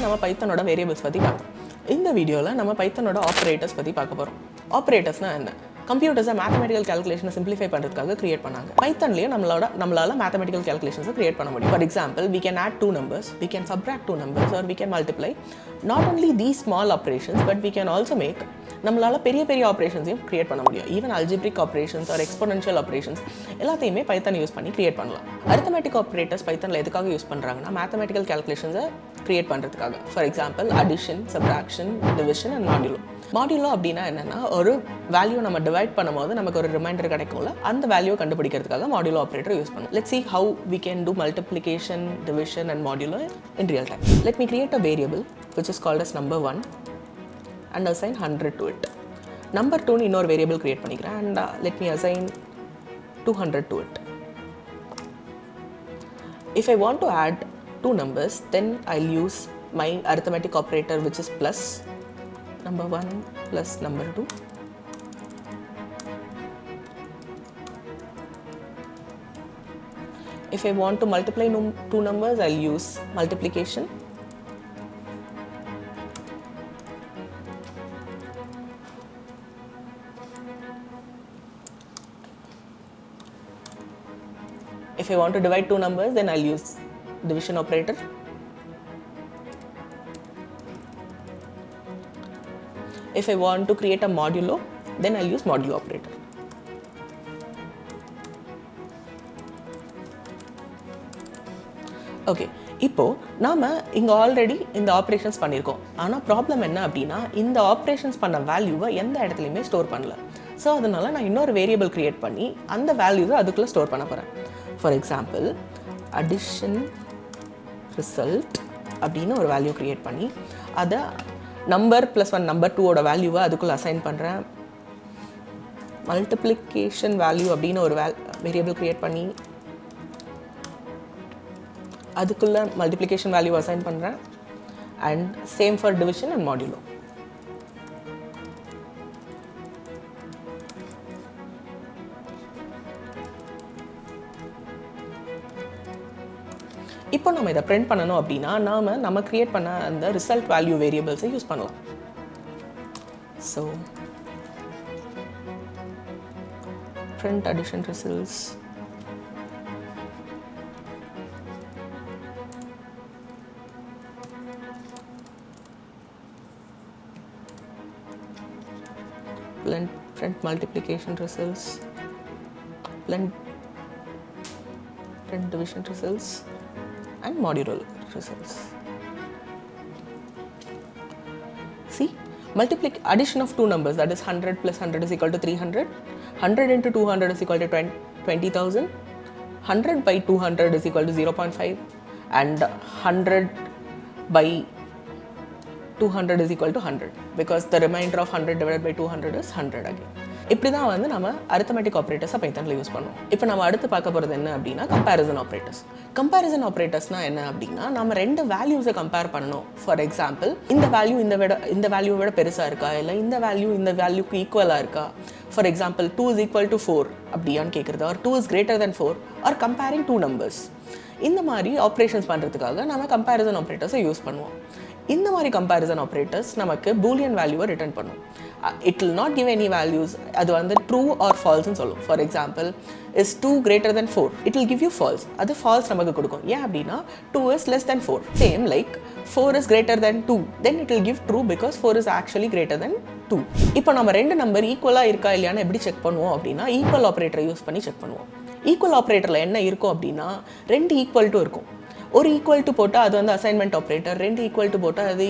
நம்ம பைத்தனோட வேரியபிள்ஸ் பற்றி பார்த்தோம். இந்த வீடியோவில் நம்ம பைத்தனோட ஆப்ரேட்டர்ஸ் பற்றி பார்க்க போகிறோம். ஆப்ரேட்டர்ஸ்னால் என்ன? கம்ப்யூட்டர்ஸை மேத்தமெட்டிக்கல் கேல்குலேஷனை சிம்பிளிஃபை பண்ணுறதுக்காக கிரியேட் பண்ணாங்க. பைத்தன்லேயே நம்மளால் மேத்தமெட்டிக்கல் கேல்குலேஷன்ஸை கிரியேட் பண்ண முடியும். For example, we can add two numbers, we can subtract two numbers, or we can multiply. Not only these small operations, but we can also make நம்மளால் பெரிய பெரிய ஆப்ரேஷன்ஸையும் create பண்ண முடியும். Even algebraic operations or exponential operations எல்லாத்தையுமே Python use பண்ணி create பண்ணலாம். Arithmetic operators பைத்தனில் எதுக்காக யூஸ் பண்ணுறாங்கன்னா மேத்தமெட்டிக்கல் கேல்குலேஷன்ஸை கிரியேட் பண்ணுறதுக்காக. For example, addition, subtraction, division and modulo. Modulo அப்படின்னா என்னென்னா, ஒரு வேல்யூ நம்ம டிவைட் பண்ணும்போது நமக்கு ஒரு ரிமைண்டர் கிடைக்கும்ல, அந்த வேல்யூ கண்டுபிடிக்கிறதுக்காக மாடுலோ ஆப்ரேட்டர் யூஸ் பண்ணுவோம். Let's see how we can do multiplication, division and modulo in real time. Let me create a variable which is called as number 1 and assign 100 to it. Number 2 னு இன்னொரு variable create பண்ணிக்கிறேன் and let me assign 200 to it. If I want to add two numbers, then I'll use my arithmetic operator which is plus number 1 plus number 2. If I want to multiply two numbers, I'll use multiplication. If I want to divide two numbers, then I'll use division operator. If I want to create a modulo, then I'll use modulo operator. Okay, இப்போது நாம் இங்கே already இந்த operations பண்ணியிருக்கோம். ஆனால் problem என்ன அப்படின்னா, இந்த operations பண்ண வேல்யூவை எந்த இடத்துலையுமே ஸ்டோர் பண்ணல. ஸோ அதனால் நான் இன்னொரு வேரியபிள் க்ரியேட் பண்ணி அந்த வேல்யூவை அதுக்குள்ளே ஸ்டோர் பண்ண போகிறேன். ஃபார் எக்ஸாம்பிள், அடிஷன் ரிசல்ட் அப்படின்னு ஒரு வேல்யூ க்ரியேட் பண்ணி அதை நம்பர் ப்ளஸ் 1 நம்பர் 2ஓட வேல்யூவை அதுக்குள்ளே அசைன் பண்ணுறேன். மல்டிப்ளிகேஷன் வேல்யூ அப்படின்னு ஒரு வேரியபிள் க்ரியேட் பண்ணி அதுக்குள்ளே மல்டிப்ளிகேஷன் வேல்யூ அசைன் பண்ணுறேன். And same for division and modulo. இப்போ நம்ம இதை பிரிண்ட் பண்ணணும் அப்படின்னா நம்ம கிரியேட் பண்ண அந்த ரிசல்ட் வேல்யூ வேரியபிள்ஸை யூஸ் பண்ணலாம். So print addition results, print multiplication results, print division results and modulo results. See, addition of two numbers, that is 100 plus 100 is equal to 300. 100 into 200 is equal to 20,000. 100 by 200 is equal to 0.5 and 100 by 200 is equal to 100 because the remainder of 100 divided by 200 is 100 again. இப்படி தான் வந்து நம்ம arithmetic ஆப்ரேட்டர்ஸை பைத்தனில் use பண்ணுவோம். இப்போ நம்ம அடுத்து பார்க்க போகிறது என்ன அப்படின்னா, கம்பேரிசன் ஆப்ரேட்டர்ஸ். கம்பேரிசன் ஆப்ரேட்டர்ஸ்னால் என்ன அப்படின்னா, நம்ம ரெண்டு வேல்யூஸை கம்பேர் பண்ணணும். ஃபார் எக்ஸாம்பிள், இந்த வேல்யூ இந்த வேல்யூவை விட பெருசாக இருக்கா, இல்லை இந்த வேல்யூக்கு ஈக்குவலாக இருக்கா. For example, 2 is equal to 4 அப்படியான்னு கேட்குறது, or 2 is greater than 4, or comparing two numbers. இந்த மாதிரி ஆப்ரேஷன்ஸ் பண்ணுறதுக்காக நம்ம கம்பேரிசன் ஆப்ரேட்டர்ஸை யூஸ் பண்ணுவோம். இந்த மாதிரி கம்பேரிசன் ஆப்ரேட்டர்ஸ் நமக்கு பூலியன் வேல்யூவை ரிட்டர்ன் பண்ணும். It will not give any values. அது வந்து ட்ரூ ஆர் ஃபால்ஸ்ன்னு சொல்லும். For example, is 2 greater than 4, it will give you false. அது ஃபால்ஸ் நமக்கு கொடுக்கும். ஏன் அப்படின்னா 2 is less than 4. Same like 4 is greater than 2, then it will give true because 4 is actually greater than 2. இப்போ நம்ம ரெண்டு number ஈக்குவலாக இருக்கா இல்லையான்னு எப்படி செக் பண்ணுவோம் அப்படின்னா, ஈக்குவல் ஆப்ரேட்டரை யூஸ் பண்ணி செக் பண்ணுவோம். ஈக்குவல் ஆப்ரேட்டரில் என்ன இருக்கும் அப்படின்னா, ரெண்டு ஈக்குவல் டு இருக்கும். ஒரு ஈக்குவல் டு போட்டால் அது வந்து அசைன்மெண்ட் ஆப்ரேட்டர், ரெண்டு ஈக்குவல் டு போட்டால் அது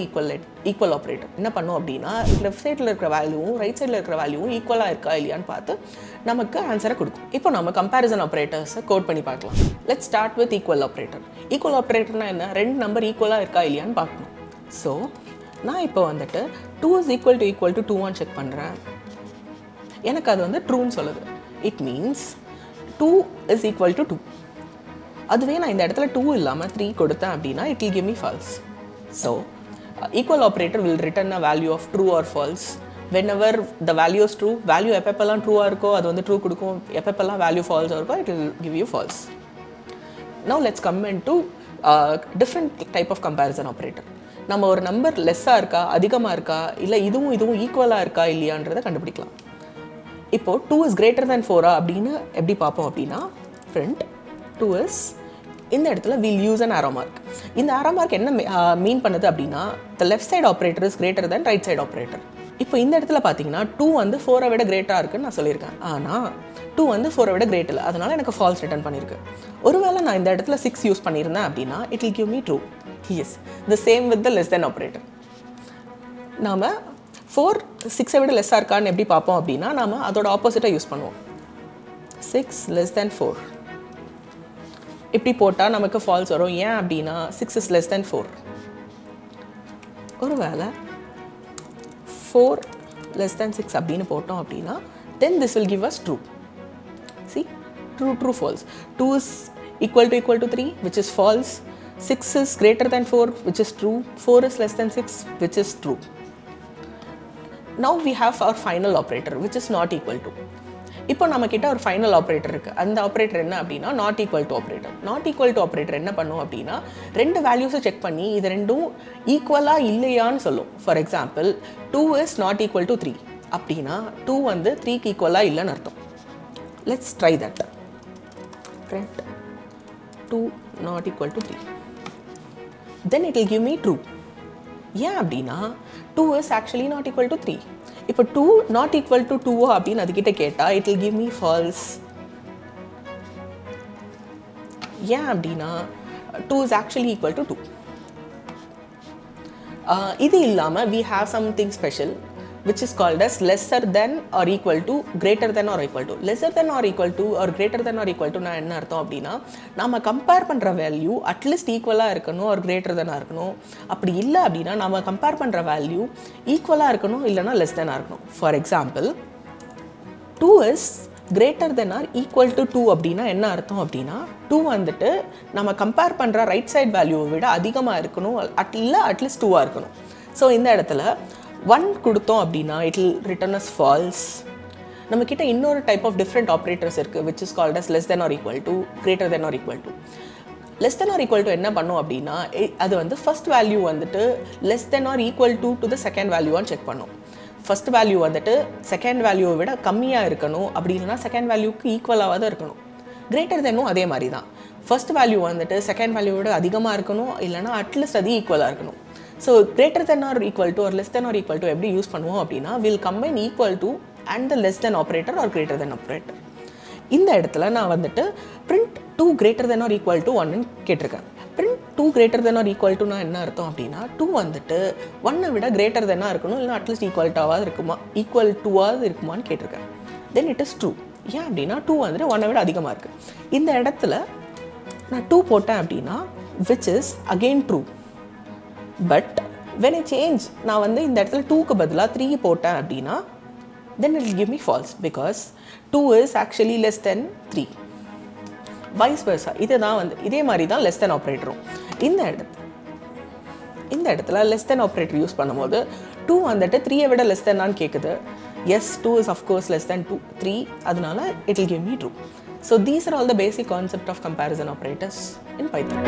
ஈக்குவல் ஆப்ரேட்டர். என்ன பண்ணும் அப்படின்னா, லெஃப்ட் சைடில் இருக்கிற வேல்யூவும் ரைட் சைடில் இருக்கிற வேல்யூவும் ஈக்குவலாக இருக்கா இல்லையான்னு பார்த்து நமக்கு ஆன்சரை கொடுக்கும். இப்போ நம்ம கம்பேரிசன் ஆப்ரேட்டர்ஸை கோட் பண்ணி பார்க்கலாம். Let's start with equal operator. Equal ஆப்ரேட்டர்னா என்ன? ரெண்டு நம்பர் ஈக்குவலாக இருக்கா இல்லையான்னு பார்க்கணும். ஸோ நான் இப்போ வந்துட்டு 2 is equal to 2 செக் பண்ணுறேன். எனக்கு அது வந்து ட்ரூன்னு சொல்லுது. It means 2 is equal to 2. அதுவே நான் இந்த இடத்துல 2 இல்லாமல் 3 கொடுத்தேன் அப்படின்னா it will give me false. So equal operator will return a value of true or false whenever the value is true. Value எப்பப்பெல்லாம் ட்ரூவாக இருக்கோ அது வந்து ட்ரூ கொடுக்கும். எப்பப்பெல்லாம் வேல்யூ ஃபால்ஸாக இருக்கோ it will give you false. Now let's come into different type of comparison operator. நம்ம ஒரு number லெஸ்ஸாக இருக்கா, அதிகமாக இருக்கா, இல்லை இதுவும் ஈக்குவலாக இருக்கா இல்லையான்றதை கண்டுபிடிக்கலாம். இப்போது 2 is greater than 4 அப்படின்னு எப்படி பார்ப்போம் அப்படின்னா, print 2 is, இந்த இடத்துல we'll use an arrow mark. இந்த arrow mark என்ன மீன் பண்ணுது அப்படின்னா, the left side operator is greater than right side operator. இப்போ இந்த இடத்துல பார்த்தீங்கன்னா 2 வந்து 4 விட கிரேட்டாக இருக்குன்னு நான் சொல்லியிருக்கேன். ஆனால் 2 வந்து 4 விட கிரேட் இல்லை, அதனால் எனக்கு ஃபால்ஸ் ரிட்டர்ன் பண்ணியிருக்கு. ஒருவேளை நான் இந்த இடத்துல 6 யூஸ் பண்ணியிருந்தேன் அப்படின்னா it will give me true. Yes, the same with the less than operator. நாம் 4 6 விட லெஸ்ஸாக இருக்கான்னு எப்படி பார்ப்போம் அப்படின்னா, நாம் அதோட ஆப்போசிட்டாக யூஸ் பண்ணுவோம். 6 less than 4 இப்படி போட்டால் நமக்கு ஃபால்ஸ் வரும். ஏன் அப்படின்னா 6 is less than 4. ஒருவேளை 4 less than 6 அப்படின்னு போட்டோம் அப்படின்னா, then this will give us true. See, true false. 2 is equal to 3, which is false. 6 is greater than 4, which is true. 4 is less than 6, which is true. Now we have our final operator, which is not equal to. இப்போ நம்மக்கிட்ட ஒரு final operator இருக்குது. அந்த operator என்ன அப்படின்னா not equal to operator. Not equal to operator என்ன பண்ணும் அப்படின்னா, ரெண்டு வேல்யூஸை செக் பண்ணி இது ரெண்டும் ஈக்குவலாக இல்லையான்னு சொல்லும். For example 2 is not equal to 3 அப்படின்னா 2 வந்து 3க்கு ஈக்குவலாக இல்லைன்னு அர்த்தம். Let's try that. print 2 not equal to 3. Then it will give me true. ஏன் அப்படின்னா 2 is actually not equal to 3. இப்போ 2 not equal to 2 அப்படின்னு அதுக்கிட்ட கேட்டால் it will give me false. ஏன் அப்படின்னா 2 is actually equal to 2. இது இல்லாமல் we have something special which is called as lesser than or equal to, greater than or equal to. Lesser than or equal to or greater than or equal to நான் என்ன அர்த்தம் அப்படின்னா, நம்ம compare பண்ணுற value at least ஈக்குவலாக இருக்கணும் ஒரு greater தெனாக இருக்கணும். அப்படி இல்லை அப்படின்னா நம்ம கம்பேர் பண்ணுற வேல்யூ ஈக்குவலாக இருக்கணும், இல்லைனா லெஸ் தெனாக இருக்கணும். For example 2 is greater than or equal to 2 அப்படின்னா என்ன அர்த்தம் அப்படின்னா, 2 வந்துட்டு நம்ம கம்பேர் பண்ணுற ரைட் சைட் வேல்யூவை விட அதிகமாக இருக்கணும், இல்லை அட்லீஸ்ட் 2ஆக இருக்கணும். ஸோ இந்த இடத்துல 1 கொடுத்தோம் அப்படின்னா it will return as false. நம்மக்கிட்ட இன்னொரு டைப் ஆஃப் டிஃப்ரெண்ட் ஆப்ரேட்டர்ஸ் இருக்குது which is called as less than or equal to, greater than or equal to. less than or equal to என்ன பண்ணும் அப்படின்னா, அது வந்து ஃபர்ஸ்ட் வேல்யூ வந்துட்டு less than or equal to the second வேல்யூவான்னு check பண்ணும். First value வந்துட்டு second வேல்யூவை விட கம்மியாக இருக்கணும், அப்படி இல்லைனா செகண்ட் வேல்யூக்கு ஈக்குவலாக தான் இருக்கணும். கிரேட்டர் தென்னும் அதே மாதிரி தான். ஃபர்ஸ்ட் வேல்யூ வந்துட்டு செகண்ட் வேல்யூவோட அதிகமாக இருக்கணும், இல்லைனா அட்லீஸ்ட் அது ஈக்குவலாக இருக்கணும். So greater than or equal to or less than or equal to எப்படி யூஸ் பண்ணுவோம் அப்படின்னா, will combine equal to and the less than operator or greater than operator. இந்த இடத்துல நான் வந்துட்டு print 2 greater than or equal to 1 கேட்டிருக்கேன். print 2 greater than or equal to நான் என்ன அர்த்தம் அப்படின்னா, 2 வந்துட்டு 1 விட greater than இருக்கணும், இல்லை அட்லீஸ்ட் ஈக்குவல்ட்டாவது இருக்குமா, ஈக்குவல் டுவாவது இருக்குமான்னு கேட்டிருக்கேன். Then it is true. ஏன் அப்படின்னா 2 வந்துட்டு 1 விட அதிகமாக இருக்குது. இந்த இடத்துல நான் 2 போட்டேன் அப்படின்னா which is again true. But when I change, நான் வந்து இந்த இடத்துல 2க்கு பதிலாக 3 போட்டேன் அப்படின்னா then it will give me false because 2 is actually less than 3. vice versa. இதுதான் வந்து இதே மாதிரி தான் less than ஆப்ரேட்டரும். இந்த இடத்துல less than ஆப்ரேட்டர் யூஸ் பண்ணும்போது 2 வந்துட்டு 3ஐ விட less than ஆன்னு கேட்குது. yes, 2 is of course less than 3, அதனால it will give me true. So these are all the basic concept of comparison operators in Python.